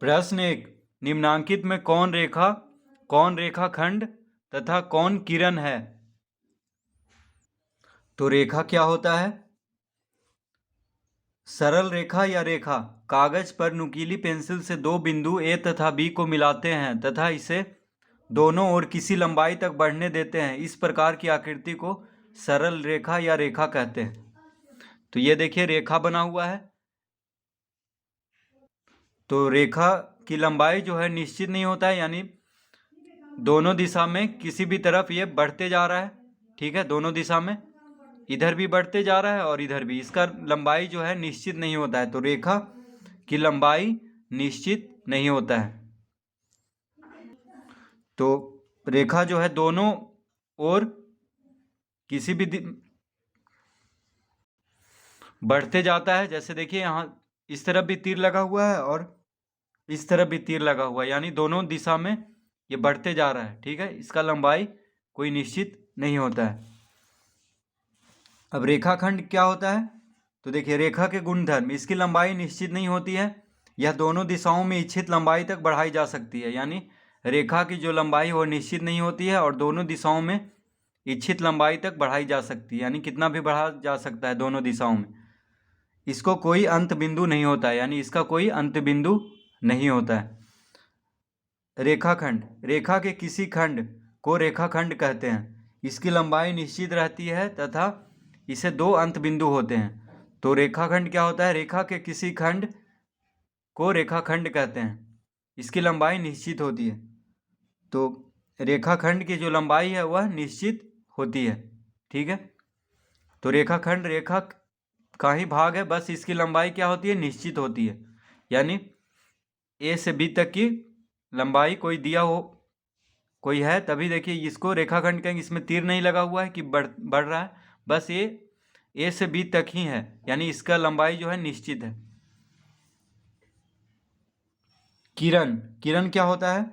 प्रश्न 1। निम्नांकित में कौन रेखाखंड तथा कौन किरण है? तो रेखा क्या होता है? सरल रेखा या रेखा कागज पर नुकीली पेंसिल से दो बिंदु ए तथा बी को मिलाते हैं तथा इसे दोनों ओर किसी लंबाई तक बढ़ने देते हैं। इस प्रकार की आकृति को सरल रेखा या रेखा कहते हैं। तो ये देखिए रेखा बना हुआ है। तो रेखा की लंबाई जो है निश्चित नहीं होता है, यानी दोनों दिशा में किसी भी तरफ ये बढ़ते जा रहा है। ठीक है, दोनों दिशा में इधर भी बढ़ते जा रहा है और इधर भी। इसका लंबाई जो है निश्चित नहीं होता है। तो रेखा की लंबाई निश्चित नहीं होता है। तो रेखा जो है दोनों ओर किसी भी बढ़ते जाता है। जैसे देखिए यहाँ इस तरफ भी तीर लगा हुआ है और इस तरफ भी तीर लगा हुआ है, यानी दोनों दिशा में ये बढ़ते जा रहा है। ठीक है, इसका लंबाई कोई निश्चित नहीं होता है। अब रेखाखंड क्या होता है? तो देखिए रेखा के गुणधर्म, इसकी लंबाई निश्चित नहीं होती है। यह दोनों दिशाओं में इच्छित लंबाई तक बढ़ाई जा सकती है। यानी रेखा की जो लंबाई वो निश्चित नहीं होती है और दोनों दिशाओं में इच्छित लंबाई तक बढ़ाई जा सकती है, यानी कितना भी बढ़ा जा सकता है दोनों दिशाओं में। इसको कोई अंत बिंदु नहीं होता है, यानी इसका कोई अंत बिंदु नहीं होता है। रेखाखंड, रेखा के किसी खंड को रेखाखंड कहते हैं। इसकी लंबाई निश्चित रहती है तथा इसे दो अंत बिंदु होते हैं। तो रेखाखंड क्या होता है? रेखा के किसी खंड को रेखाखंड कहते हैं। इसकी लंबाई निश्चित होती है। तो रेखाखंड की जो लंबाई है वह निश्चित होती है। ठीक है, तो रेखाखंड रेखा का ही भाग है, बस इसकी लंबाई क्या होती है? निश्चित होती है। यानी ए से बी तक की लंबाई कोई दिया हो, कोई है, तभी देखिए इसको रेखाखंड कहेंगे। इसमें तीर नहीं लगा हुआ है कि बढ़ रहा है, बस ये ए से बी तक ही है, यानी इसका लंबाई जो है निश्चित है। किरण, किरण क्या होता है?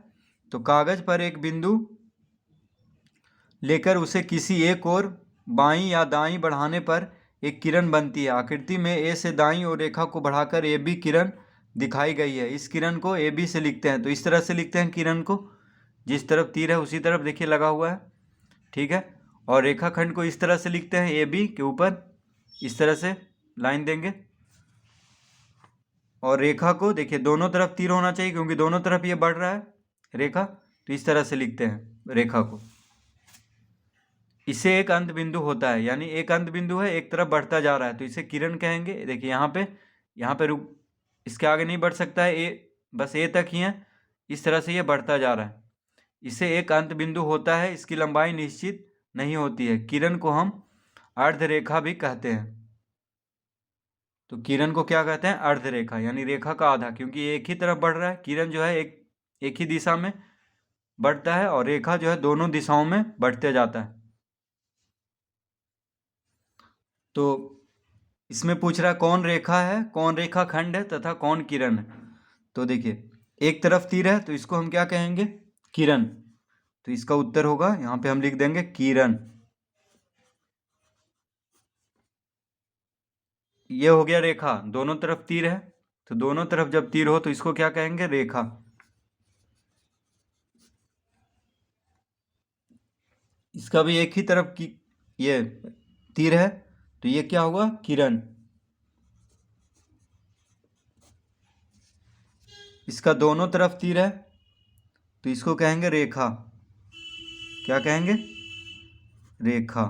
तो कागज पर एक बिंदु लेकर उसे किसी एक ओर बाईं या दाईं बढ़ाने पर एक किरण बनती है। आकृति में ए से दाईं ओर रेखा को बढ़ाकर ए बी किरण दिखाई गई है। इस किरण को ए बी से लिखते हैं। तो इस तरह से लिखते हैं किरण को, जिस तरफ तीर है उसी तरफ देखिए लगा हुआ है। ठीक है, और रेखाखंड को इस तरह से लिखते हैं, ए बी के ऊपर इस तरह से लाइन देंगे। और रेखा को देखिए दोनों तरफ तीर होना चाहिए क्योंकि दोनों तरफ ये बढ़ रहा है रेखा। तो इस तरह से लिखते हैं रेखा को। इसे एक अंत बिंदु होता है, यानी एक अंत बिंदु है, एक तरफ बढ़ता जा रहा है, तो इसे किरण कहेंगे। देखिए यहाँ पे रुक, इसके आगे नहीं बढ़ सकता है, बस ए तक ही है। इस तरह से ये बढ़ता जा रहा है। इसे एक अंत बिंदु होता है, इसकी लंबाई निश्चित नहीं होती है। किरण को हम अर्धरेखा भी कहते हैं। तो किरण को क्या कहते हैं? अर्धरेखा, यानी रेखा का आधा, क्योंकि एक ही तरफ बढ़ रहा है। किरण जो है एक ही दिशा में बढ़ता है और रेखा जो है दोनों दिशाओं में बढ़ते जाता है। तो इसमें पूछ रहा है कौन रेखा है, कौन रेखा खंड है तथा कौन किरण है। तो देखिए एक तरफ तीर है तो इसको हम क्या कहेंगे? किरण। तो इसका उत्तर होगा, यहाँ पे हम लिख देंगे किरण। ये हो गया रेखा, दोनों तरफ तीर है, तो दोनों तरफ जब तीर हो तो इसको क्या कहेंगे? रेखा। इसका भी एक ही तरफ की ये तीर है, तो ये क्या हुआ? किरण। इसका दोनों तरफ तीर है तो इसको कहेंगे रेखा। क्या कहेंगे? रेखा।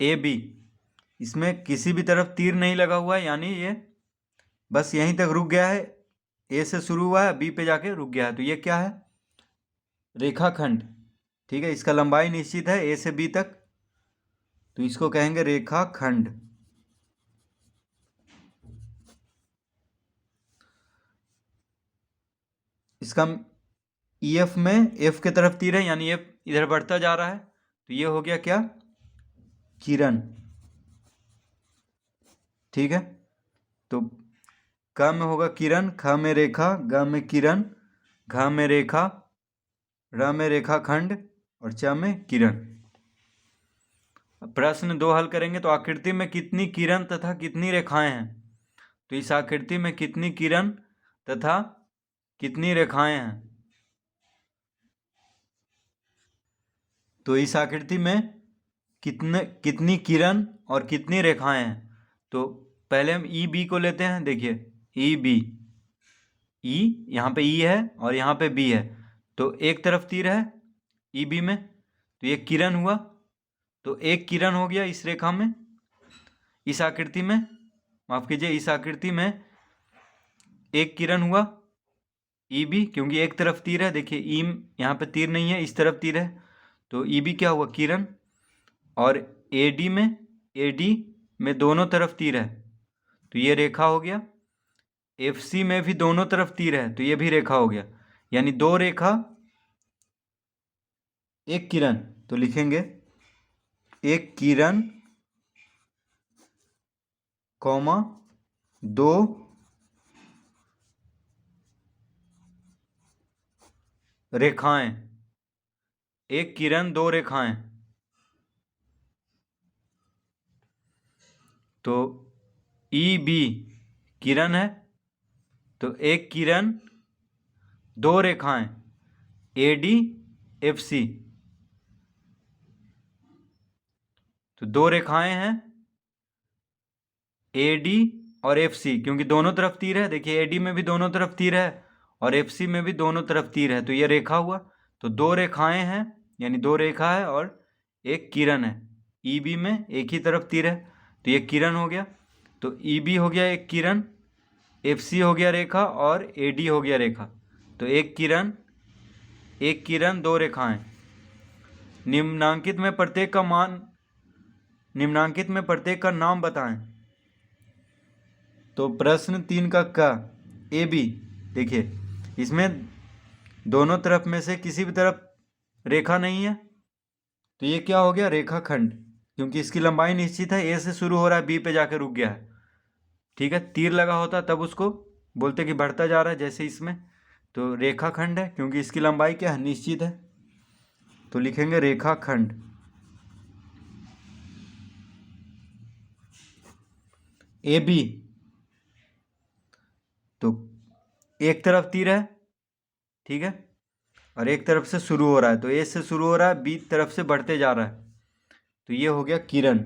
ए बी, इसमें किसी भी तरफ तीर नहीं लगा हुआ है, यानी ये बस यहीं तक रुक गया है। ए से शुरू हुआ है, बी पे जाके रुक गया है, तो ये क्या है? रेखाखंड। ठीक है, इसका लंबाई निश्चित है ए से बी तक, तो इसको कहेंगे रेखाखंड। इसका ईएफ में एफ के तरफ तीर है, यानी एफ इधर बढ़ता जा रहा है, तो ये हो गया क्या? किरण। ठीक है, तो क में होगा किरण, ख में रेखा, ग में किरण, घ में रेखा, र में रेखाखंड और च में किरण। प्रश्न 2 हल करेंगे। तो आकृति में कितनी किरण तथा कितनी रेखाएं हैं? तो इस आकृति में कितनी किरण तथा कितनी रेखाएं हैं? तो इस आकृति में कितनी किरण और कितनी रेखाएं हैं? तो पहले हम ई बी को लेते हैं। देखिए ई बी, ई यहाँ पे ई है और यहाँ पे बी है, तो एक तरफ तीर है ई बी में, तो ये किरण हुआ। तो एक किरण हो गया इस रेखा में, इस आकृति में, माफ कीजिए, इस आकृति में एक किरण हुआ ई बी, क्योंकि एक तरफ तीर है। देखिए ई यहाँ पे तीर नहीं है, इस तरफ तीर है, तो ई बी क्या हुआ? किरण। और ए डी में दोनों तरफ तीर है, तो ये रेखा हो गया। एफ सी में भी दोनों तरफ तीर है, तो ये भी रेखा हो गया। यानी दो रेखा एक किरण। तो लिखेंगे एक किरण कॉमा दो रेखाएं, एक किरण दो रेखाएं। तो ई बी किरण है, तो एक किरण दो रेखाएं, ए डी एफ सी, तो दो रेखाएं हैं ए डी और एफ सी, क्योंकि दोनों तरफ तीर है। देखिए ए डी में भी दोनों तरफ तीर है और एफ सी में भी दोनों तरफ तीर है, तो ये रेखा हुआ। तो दो रेखाएं हैं, यानी दो रेखा है और एक किरण है। ई बी में एक ही तरफ तीर है, तो ये किरण हो गया। तो ई बी हो गया एक किरण, एफ सी हो गया रेखा और ए डी हो गया रेखा। तो एक किरण दो रेखाएं। निम्नांकित में प्रत्येक का नाम बताएं। तो प्रश्न 3 का ए बी, देखिए इसमें दोनों तरफ में से किसी भी तरफ रेखा नहीं है, तो ये क्या हो गया? रेखाखंड, क्योंकि इसकी लंबाई निश्चित है, ए से शुरू हो रहा है, बी पे जाकर रुक गया है। ठीक है, तीर लगा होता तब उसको बोलते कि बढ़ता जा रहा है, जैसे इसमें। तो रेखाखंड है, क्योंकि इसकी लंबाई क्या है? निश्चित है, तो लिखेंगे रेखाखंड। ए बी, तो एक तरफ तीर है, ठीक है, और एक तरफ से शुरू हो रहा है, तो ए से शुरू हो रहा है, बी तरफ से बढ़ते जा रहा है, तो ये हो गया किरण।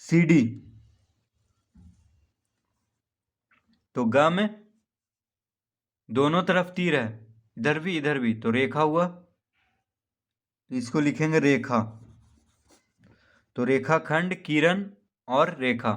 सी डी, तो ग में दोनों तरफ तीर है, इधर भी, तो रेखा हुआ, तो इसको लिखेंगे रेखा। तो रेखाखंड, किरण और रेखा।